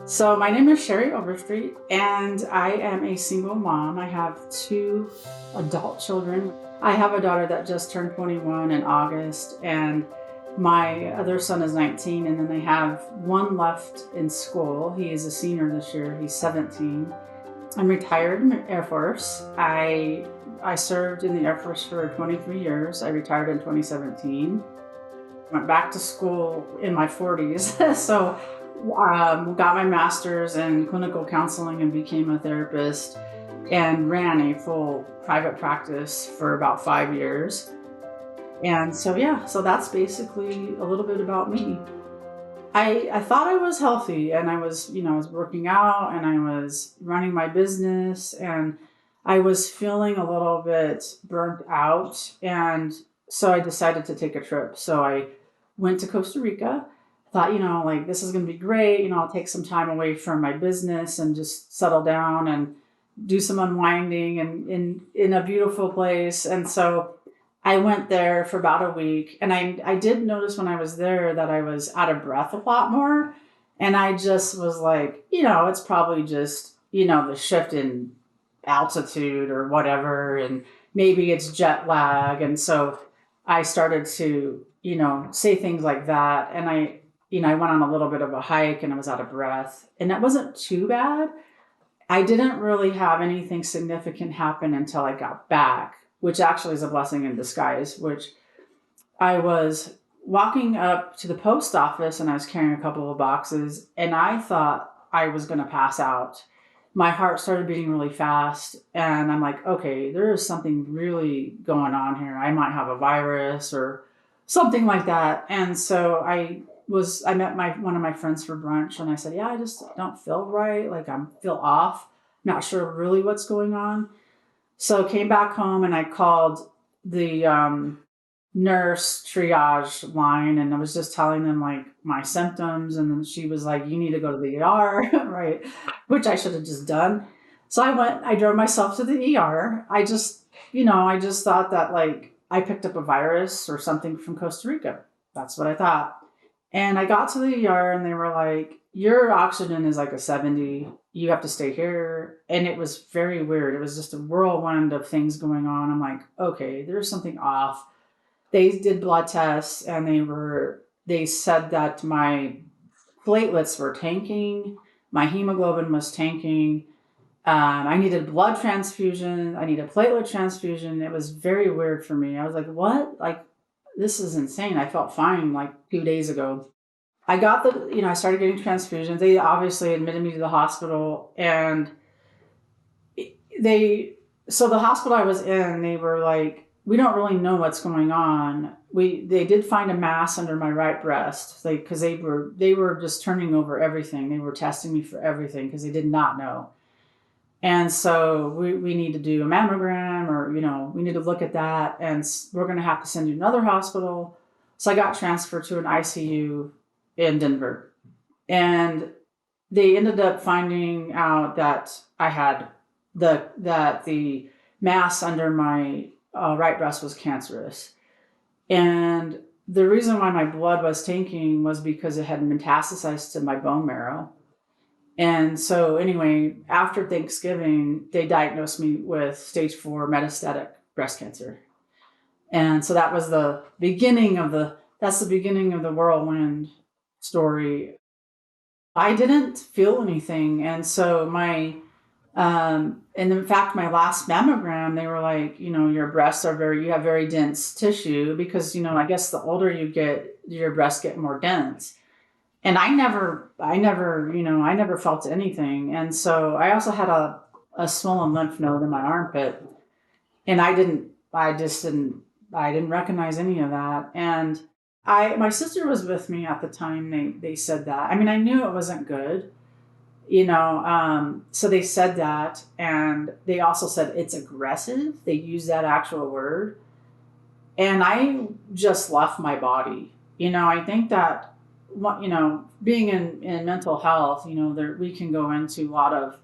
So my name is Sherri Overstreet, and I am a single mom. I have two adult children. I have a daughter that just turned 21 in August, and my other son is 19, and then I have one left in school. He is a senior this year. He's 17. I'm retired in the Air Force. I served in the Air Force for 23 years. I retired in 2017. Went back to school in my 40s. So got my master's in clinical counseling and became a therapist and ran a full private practice for about 5 years. And so, yeah, so that's basically a little bit about me. I thought I was healthy and I was working out and I was running my business and I was feeling a little bit burnt out. And so I decided to take a trip. So I went to Costa Rica. Thought, like this is going to be great. I'll take some time away from my business and just settle down and do some unwinding and in a beautiful place. And so I went there for about a week, and I did notice when I was there that I was out of breath a lot more. And I just was like, it's probably just, the shift in altitude or whatever. And maybe it's jet lag. And so I started to, say things like that. And I went on a little bit of a hike and I was out of breath. And that wasn't too bad. I didn't really have anything significant happen until I got back, which actually is a blessing in disguise, which I was walking up to the post office and I was carrying a couple of boxes and I thought I was going to pass out. My heart started beating really fast and I'm like, okay, there is something really going on here. I might have a virus or something like that. And so I met one of my friends for brunch and I said, yeah, I just don't feel right. Like I feel off. Not sure really what's going on. So came back home and I called the nurse triage line and I was just telling them like my symptoms. And then she was like, you need to go to the ER, right? Which I should have just done. So I drove myself to the ER. I just thought that like I picked up a virus or something from Costa Rica. That's what I thought. And I got to the ER and they were like, your oxygen is like a 70. You have to stay here. And it was very weird. It was just a whirlwind of things going on. I'm like, okay, there's something off. They did blood tests and they said that my platelets were tanking, my hemoglobin was tanking. I needed blood transfusion. I needed platelet transfusion. It was very weird for me. I was like, what? Like, this is insane. I felt fine like 2 days ago. I started getting transfusions. They obviously admitted me to the hospital and they, so the hospital I was in, they were like, we don't really know what's going on. They did find a mass under my right breast, like, cause they were just turning over everything. They were testing me for everything because they did not know. And so we need to do a mammogram or, we need to look at that and we're going to have to send you to another hospital. So I got transferred to an ICU in Denver. And they ended up finding out that I had that the mass under my right breast was cancerous. And the reason why my blood was tanking was because it had metastasized to my bone marrow. And so, anyway, after Thanksgiving, they diagnosed me with stage 4 metastatic breast cancer. And so that was that's the beginning of the whirlwind story. I didn't feel anything. And so and in fact, my last mammogram, they were like, your breasts you have very dense tissue because, I guess the older you get, your breasts get more dense. And I never felt anything. And so I also had a swollen lymph node in my armpit and I didn't recognize any of that. And my sister was with me at the time they said that. I mean, I knew it wasn't good, so they said that. And they also said it's aggressive. They used that actual word. And I just left my body. I think that, being in mental health, we can go into a lot of,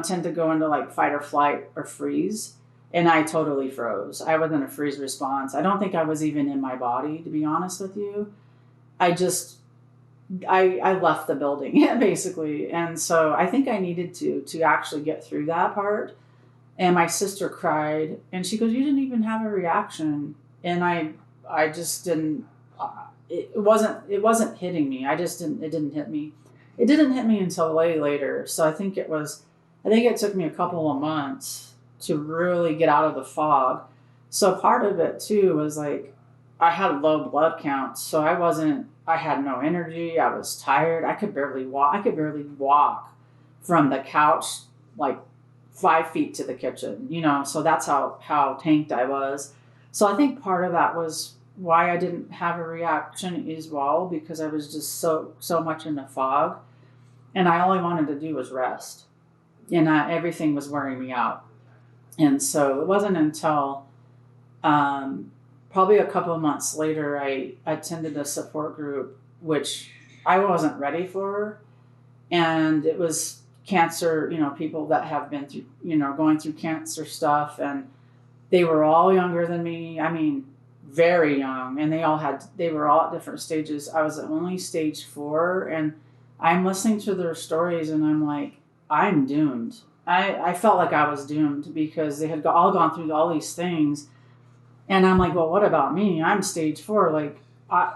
tend to go into like fight or flight or freeze. And I totally froze. I was in a freeze response. I don't think I was even in my body, to be honest with you. I just I left the building basically. And so I think I needed to actually get through that part. And my sister cried and she goes, "You didn't even have a reaction." And I just didn't, it wasn't hitting me. It didn't hit me. It didn't hit me until way later. So I think it took me a couple of months to really get out of the fog. So part of it too was like, I had low blood counts. So I had no energy. I was tired. I could barely walk from the couch, like 5 feet to the kitchen, so that's how tanked I was. So I think part of that was why I didn't have a reaction as well, because I was just so much in the fog, and I only wanted to do was rest, and everything was wearing me out. And so it wasn't until probably a couple of months later I attended a support group, which I wasn't ready for, and it was cancer, people that have been through, going through cancer stuff, and they were all younger than me. I mean, very young, and they were all at different stages. I was at only stage 4, and I'm listening to their stories, and I'm like, I'm doomed. I felt like I was doomed because they had all gone through all these things, and I'm like, well, what about me? I'm stage 4. I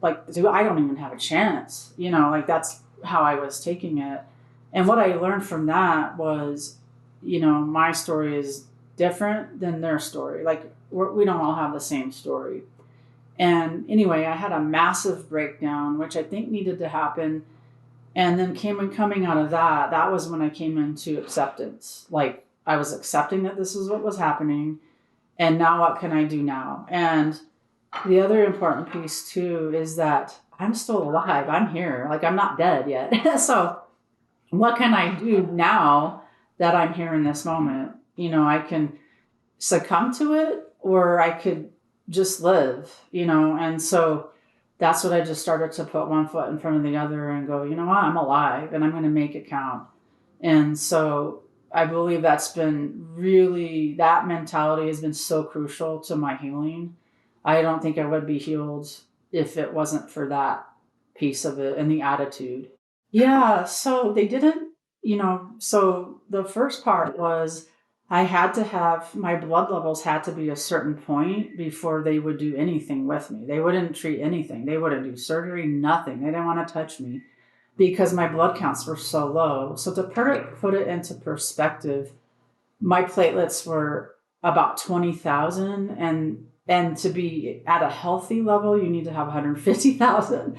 don't even have a chance. Like that's how I was taking it. And what I learned from that was, my story is different than their story. Like we don't all have the same story. And anyway, I had a massive breakdown, which I think needed to happen. And then coming out of that was when I came into acceptance. Like I was accepting that this is what was happening. And now what can I do now? And the other important piece too is that I'm still alive. I'm here. Like I'm not dead yet. So what can I do now that I'm here in this moment? I can succumb to it, or I could just live, and so that's what I just started to put one foot in front of the other and go, you know what, I'm alive and I'm going to make it count. And so I believe that mentality has been so crucial to my healing. I don't think I would be healed if it wasn't for that piece of it and the attitude. Yeah, so they didn't, so the first part was I had to have my blood levels had to be a certain point before they would do anything with me. They wouldn't treat anything. They wouldn't do surgery, nothing. They didn't want to touch me because my blood counts were so low. So to put it into perspective, my platelets were about 20,000, and to be at a healthy level, you need to have 150,000.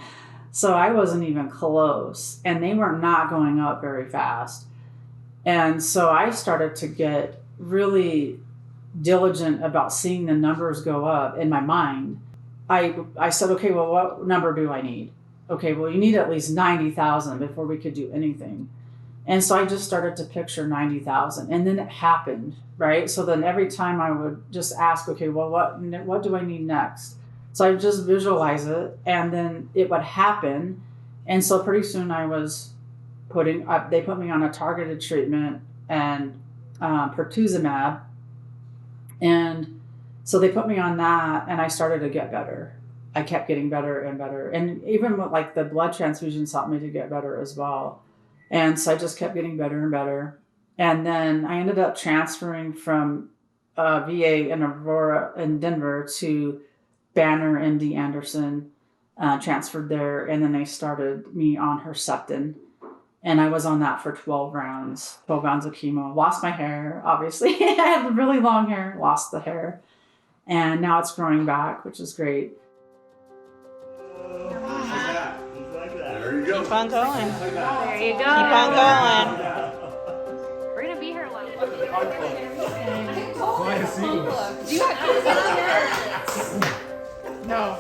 So I wasn't even close, and they were not going up very fast. And so I started to get really diligent about seeing the numbers go up in my mind. I said, okay, well, what number do I need? Okay, well, you need at least 90,000 before we could do anything. And so I just started to picture 90,000, and then it happened, right? So then every time I would just ask, okay, well, what do I need next? So I just visualize it, and then it would happen. And so pretty soon I was they put me on a targeted treatment and pertuzumab. And so they put me on that, and I started to get better. I kept getting better and better. And even with like the blood transfusions helped me to get better as well. And so I just kept getting better and better. And then I ended up transferring from VA in Aurora in Denver to Banner MD Anderson, transferred there. And then they started me on Herceptin. And I was on that for 12 rounds of chemo. Lost my hair, obviously. I had really long hair, lost the hair. And now it's growing back, which is great. There you go. Keep on going. There you go. Keep on going. We're gonna be here a while. Do you have No.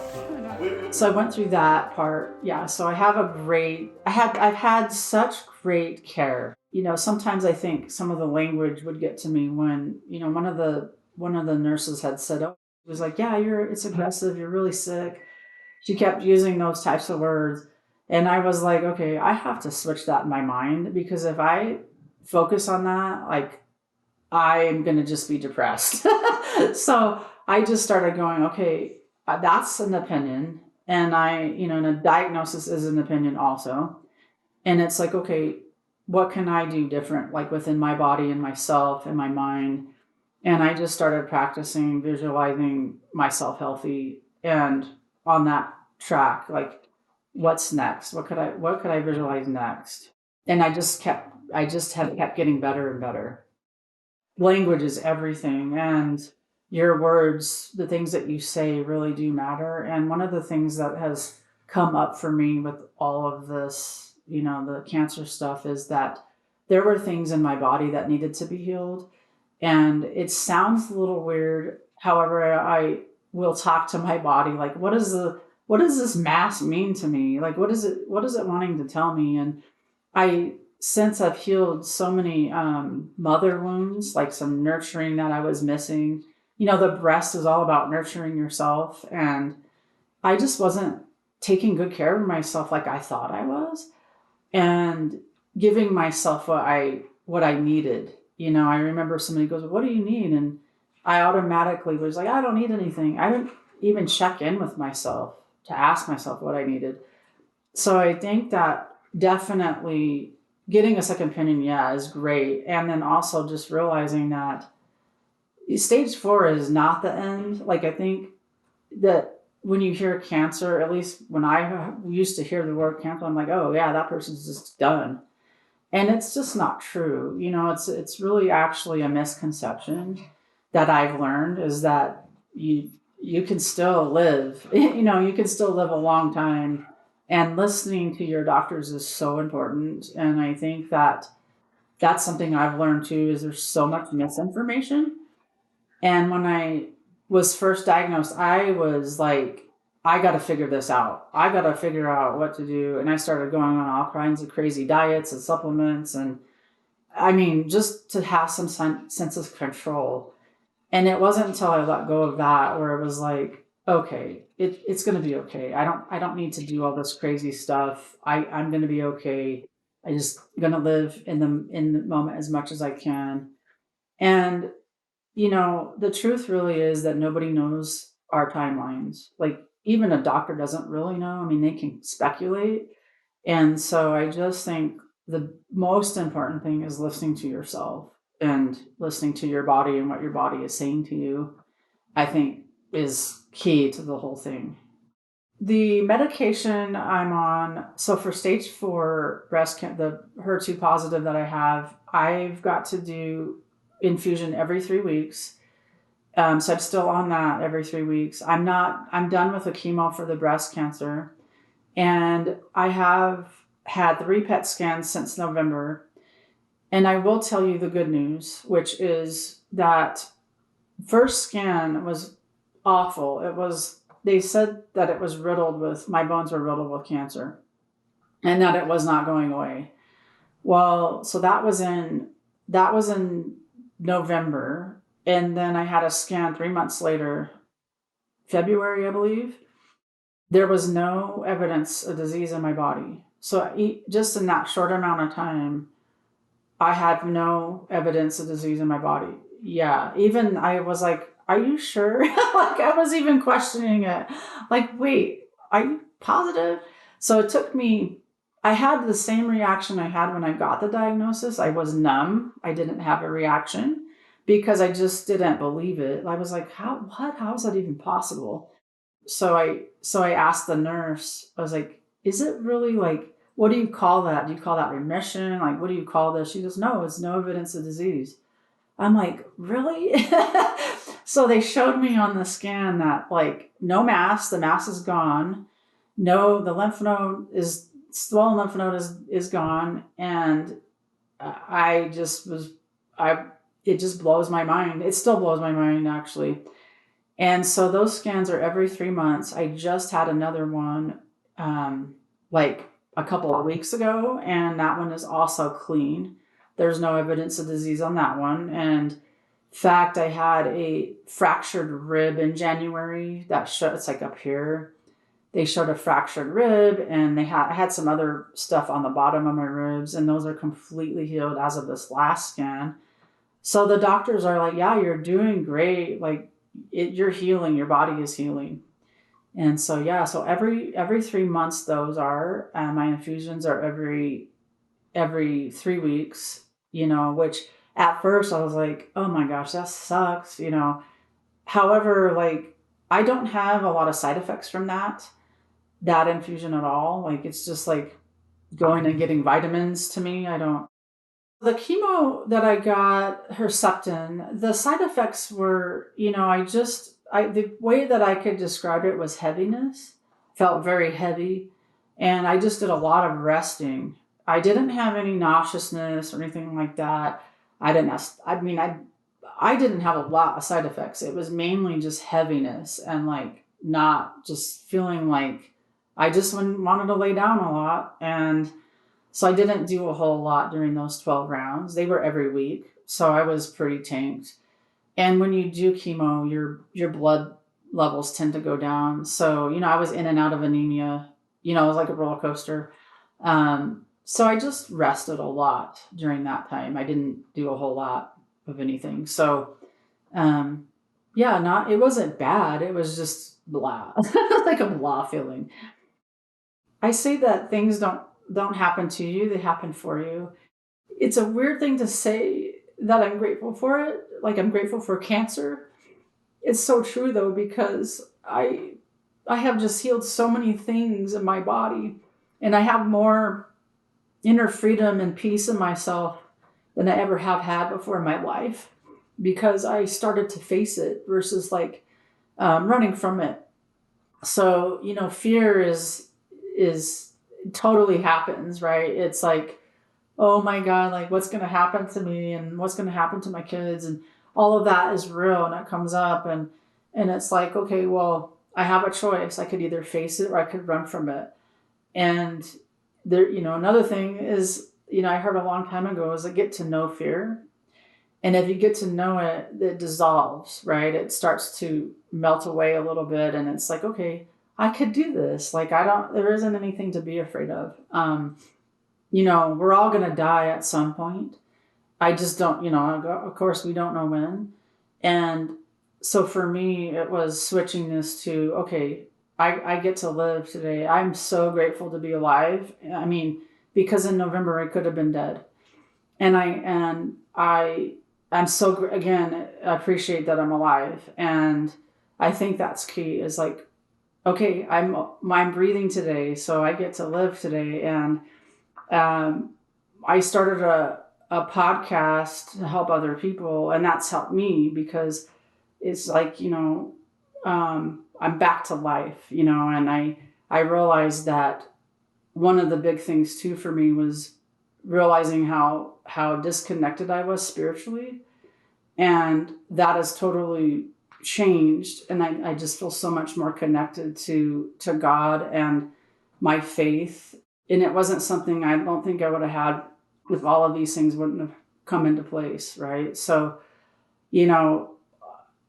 So I went through that part. Yeah. So I've had such great care. Sometimes I think some of the language would get to me when, one of the nurses had said, oh, it was like, yeah, it's aggressive. You're really sick. She kept using those types of words. And I was like, okay, I have to switch that in my mind, because if I focus on that, like, I'm going to just be depressed. So I just started going, okay, that's an opinion. And and a diagnosis is an opinion also. And it's like, okay, what can I do different, like within my body and myself and my mind? And I just started practicing visualizing myself healthy and on that track, like what's next? What could I visualize next? And I just have kept getting better and better. Language is everything, and your words, the things that you say really do matter. And one of the things that has come up for me with all of this, the cancer stuff, is that there were things in my body that needed to be healed. And it sounds a little weird. However, I will talk to my body like, what does this mass mean to me? Like, what is it wanting to tell me? And I since I've healed so many mother wounds, like some nurturing that I was missing. The breast is all about nurturing yourself, and I just wasn't taking good care of myself like I thought I was, and giving myself what I needed. I remember somebody goes, "What do you need?" And I automatically was like, "I don't need anything." I didn't even check in with myself to ask myself what I needed. So I think that definitely getting a second opinion, yeah, is great. And then also just realizing that stage 4 is not the end. Like, I think that when you hear cancer, at least when I used to hear the word cancer, I'm like, oh yeah, that person's just done. And it's just not true. It's really actually a misconception that I've learned, is that you can still live. You can still live a long time, and listening to your doctors is so important. And I think that that's something I've learned too, is there's so much misinformation. And when I was first diagnosed, I was like, I got to figure this out. I got to figure out what to do. And I started going on all kinds of crazy diets and supplements. And I mean, just to have some sense of control. And it wasn't until I let go of that where it was like, okay, it's going to be okay. I don't need to do all this crazy stuff. I'm going to be okay. I just going to live in the moment as much as I can. And the truth really is that nobody knows our timelines. Like, even a doctor doesn't really know. I mean, they can speculate. And so I just think the most important thing is listening to yourself and listening to your body and what your body is saying to you, I think is key to the whole thing. The medication I'm on, so for stage 4 breast cancer, the HER2 positive that I have, I've got to do infusion every 3 weeks. So I'm still on that every 3 weeks. I'm done with the chemo for the breast cancer. And I have had 3 PET scans since November. And I will tell you the good news, which is that first scan was awful. They said that it was my bones were riddled with cancer and that it was not going away. Well, so that was in November. And then I had a scan 3 months later, February, I believe. There was no evidence of disease in my body. So just in that short amount of time, I had no evidence of disease in my body. Yeah, even I was like, are you sure? Like, I was even questioning it. Like, wait, are you positive? So it took me, I had the same reaction I had when I got the diagnosis. I was numb. I didn't have a reaction because I just didn't believe it. I was like, how is that even possible? So I asked the nurse, I was like, is it really, like, what do you call that? Do you call that remission? Like, what do you call this? She goes, no, it's no evidence of disease. I'm like, really? So they showed me on the scan that, like, no mass, the mass is gone. No, the lymph node is, swollen lymph node is gone. And I just was, it just blows my mind. It still blows my mind, actually. And so those scans are every 3 months. I just had another one like a couple of weeks ago, and that one is also clean. There's no evidence of disease on that one. And in fact, I had a fractured rib in January that showed, it's like up here. They showed a fractured rib, and I had some other stuff on the bottom of my ribs, and those are completely healed as of this last scan. So the doctors are like, yeah, you're doing great. Like, you're healing, your body is healing. And so, yeah, so every 3 months, those are, my infusions are every 3 weeks, which at first I was like, oh my gosh, that sucks. However, like, I don't have a lot of side effects from that infusion at all. Like, it's just like going and getting vitamins to me. I don't. The chemo that I got, Herceptin, the side effects were, the way that I could describe it was heaviness, felt very heavy. And I just did a lot of resting. I didn't have any nauseousness or anything like that. I didn't have, I mean, I didn't have a lot of side effects. It was mainly just heaviness and like not just feeling like I just wanted to lay down a lot. And so I didn't do a whole lot during those 12 rounds. They were every week. So I was pretty tanked. And when you do chemo, your blood levels tend to go down. So, I was in and out of anemia. It was like a roller coaster. So I just rested a lot during that time. I didn't do a whole lot of anything. So, it wasn't bad. It was just blah, like a blah feeling. I say that things don't happen to you, they happen for you. It's a weird thing to say that I'm grateful for it. Like, I'm grateful for cancer. It's so true though, because I have just healed so many things in my body, and I have more inner freedom and peace in myself than I ever have had before in my life, because I started to face it versus like running from it. So, fear is totally happens, right? It's like, oh my God, like, what's going to happen to me and what's going to happen to my kids, and all of that is real, and it comes up, and it's like, okay, well, I have a choice. I could either face it or I could run from it. And there, another thing is, I heard a long time ago, is like, get to know fear. And if you get to know it, it dissolves, right? It starts to melt away a little bit. And it's like, okay, I could do this. Like, there isn't anything to be afraid of. We're all going to die at some point. I just don't, of course we don't know when. And so for me, it was switching this to, okay, I get to live today. I'm so grateful to be alive. I mean, because in November I could have been dead. And I'm so, again, I appreciate that I'm alive. And I think that's key, is like, okay, I'm breathing today, so I get to live today. And I started a podcast to help other people, and that's helped me, because it's like, I'm back to life, and I realized that one of the big things too for me was realizing how disconnected I was spiritually, and that has totally changed, and I just feel so much more connected to God and my faith. And it wasn't something I don't think I would have had if all of these things wouldn't have come into place, right? So,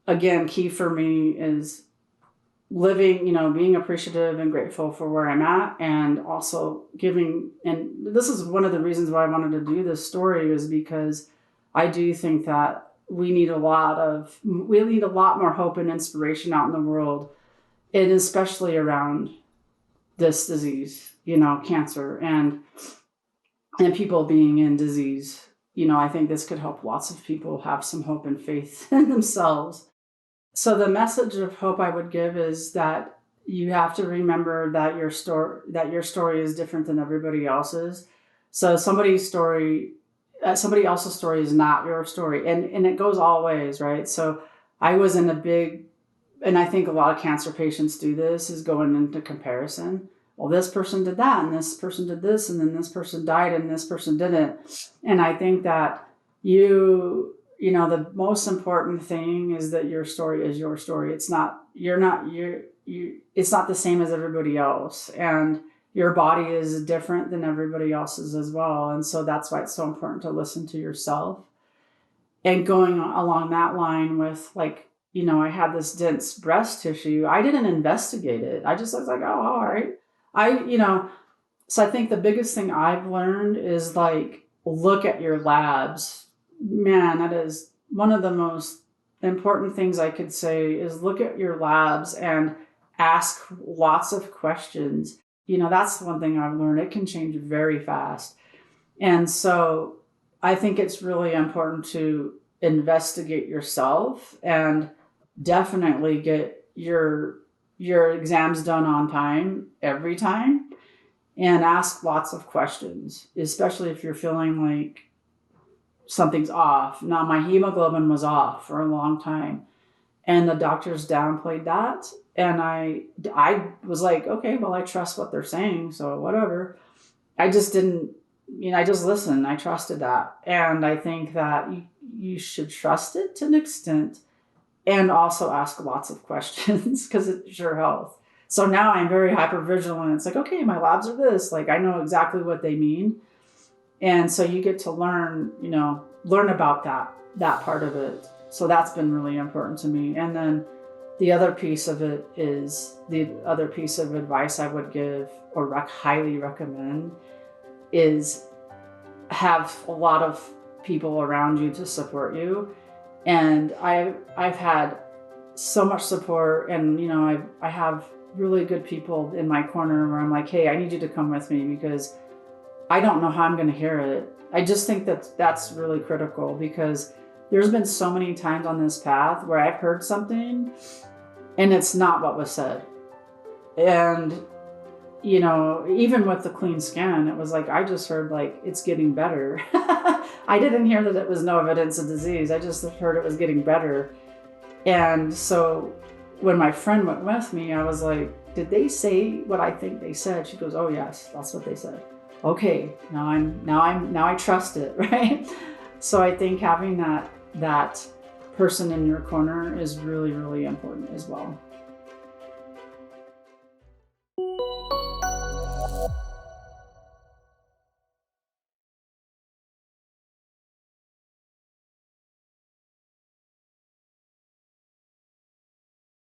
again, key for me is living, being appreciative and grateful for where I'm at, and also giving. And this is one of the reasons why I wanted to do this story, is because I do think that we need a lot more hope and inspiration out in the world, and especially around this disease, cancer, and people being in disease. I think this could help lots of people have some hope and faith in themselves. So the message of hope I would give is that you have to remember that your story is different than everybody else's. So somebody else's story is not your story, and it goes all ways, right? So I was in and I think a lot of cancer patients do this, is going into comparison. Well, this person did that, and this person did this, and then this person died, and this person didn't. And I think that the most important thing is that your story is your story. It's not it's not the same as everybody else, and your body is different than everybody else's as well. And so that's why it's so important to listen to yourself. And going along that line with, like, I had this dense breast tissue. I didn't investigate it. I was like, oh, all right. So I think the biggest thing I've learned is, like, look at your labs. Man, that is one of the most important things I could say, is look at your labs and ask lots of questions. That's one thing I've learned. It can change very fast. And so I think it's really important to investigate yourself and definitely get your exams done on time every time, and ask lots of questions, especially if you're feeling like something's off. Now, my hemoglobin was off for a long time, and the doctors downplayed that. And I was like, okay, well, I trust what they're saying, so whatever. I just didn't, I just listened. I trusted that. And I think that you should trust it to an extent, and also ask lots of questions because it's your health. So now I'm very hypervigilant. It's like, okay, my labs are this. Like, I know exactly what they mean. And so you get to learn about that part of it. So that's been really important to me. And then the other piece of advice I would give or highly recommend is have a lot of people around you to support you. And I've had so much support, and I have really good people in my corner where I'm like, hey, I need you to come with me because I don't know how I'm going to hear it. I just think that's really critical, because there's been so many times on this path where I've heard something and it's not what was said. And, even with the clean scan, it was like, I just heard like, it's getting better. I didn't hear that it was no evidence of disease. I just heard it was getting better. And so when my friend went with me, I was like, did they say what I think they said? She goes, oh yes, that's what they said. Okay, now I trust it, right? So I think having that person in your corner is really, really important as well.